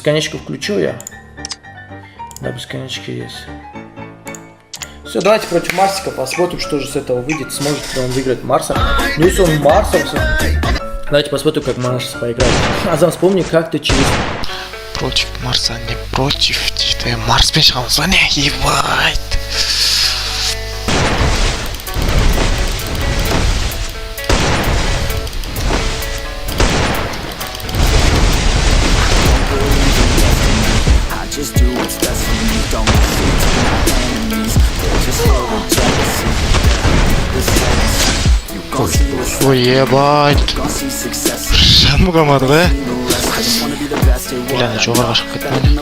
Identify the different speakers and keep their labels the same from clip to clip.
Speaker 1: Бесконечку включу я. Да, бесконечки есть. Все, давайте против Марсика посмотрим, что же с этого выйдет. Сможет ли он выиграть Марса. Ну, если он Марсовся. Давайте посмотрим, как Марс поиграет. Азам, вспомни, как ты через...
Speaker 2: Против Марса, не против. Ты Марс мешался, не ебать. Ой, ебать. Шаму камады, да? Бля, ну чё, варвашка кетмеді?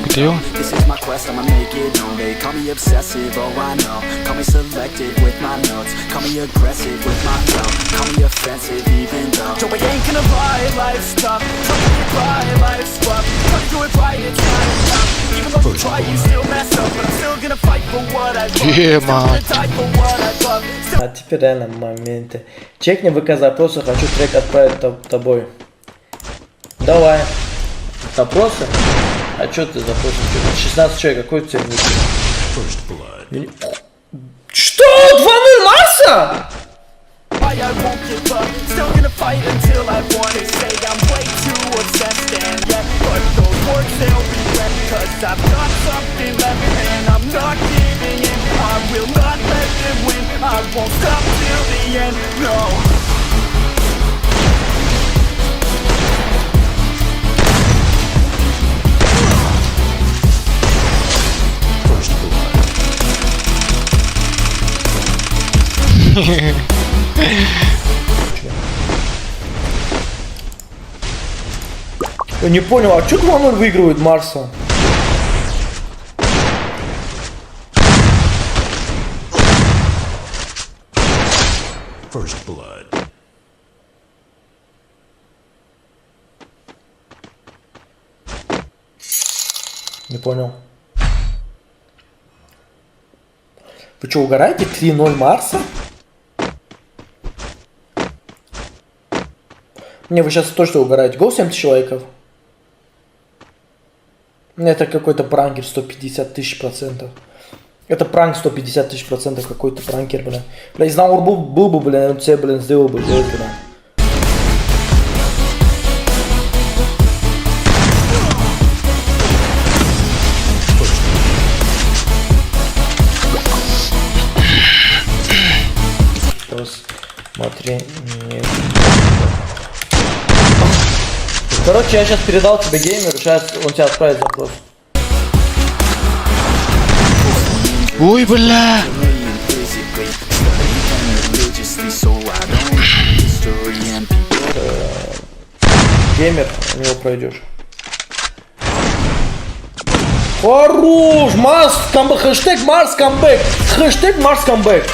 Speaker 2: Где он? Ебать.
Speaker 1: А теперь реально моменты. Чекни ВК запросы, хочу трек отправить тобой. Давай. Запросы? А чё ты запросишь? 16 человек, какой у тебя ник? Что? 2-0 Марса? Я не понял, а чё 2-0 выигрывает Марса?
Speaker 3: First blood.
Speaker 1: Не понял. Вы что, угораете? 3-0 Марса? Не, вы сейчас точно угораете. Гол 70 человеков. Это какой-то пранкер 150 тысяч %. Это пранк 150 тысяч %, какой-то пранкер, бля. Бля, если на был бы, бля, он тебе, блин, сделал бы, бля. Посмотри, нет. Короче, я сейчас передал тебе геймеру, сейчас он тебя отправит запрос.
Speaker 2: Ой, бля.
Speaker 1: Геймер, у него пройдешь. Хорош! Марс камбэк! Хэштег Марс камбэк! Хэштег Марс камбэк!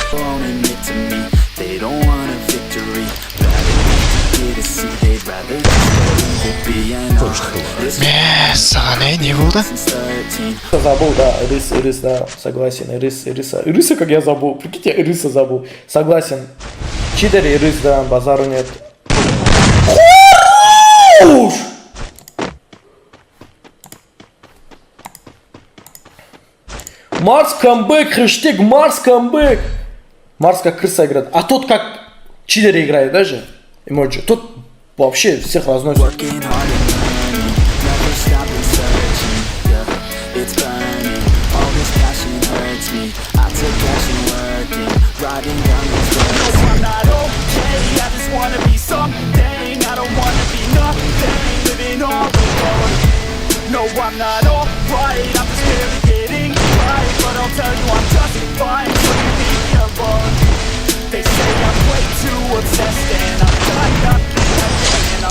Speaker 2: Сагане не было, да?
Speaker 1: Забыл, да, Ирыс, да, согласен, Ирыса, как я забыл, прикиньте, Ирыса забыл, согласен. Читер, Ирыс, да, базару нет. Хорош! Марс камбэк, хэштег Марс камбэк. Марс как крыса играет, а тот как читер играет даже, эмоджи, тот вообще всех разносит.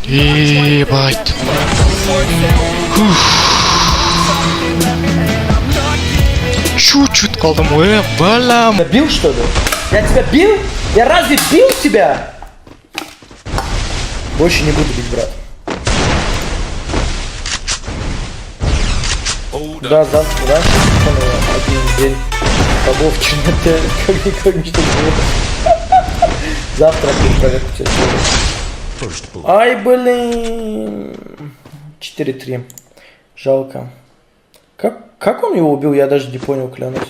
Speaker 2: Ебать. Чуть-чуть қалдым, балам.
Speaker 1: Бил, что ли? Я тебя бил? Я разве бил тебя? Больше не буду бить, брат. Да, завтра, да? Один день. Побовчина, как мечтал. Завтра проверку тебя сделаю.
Speaker 3: First blood.
Speaker 1: Ай, блин. 4-3. Жалко. Как он его убил, я даже не понял, клянусь.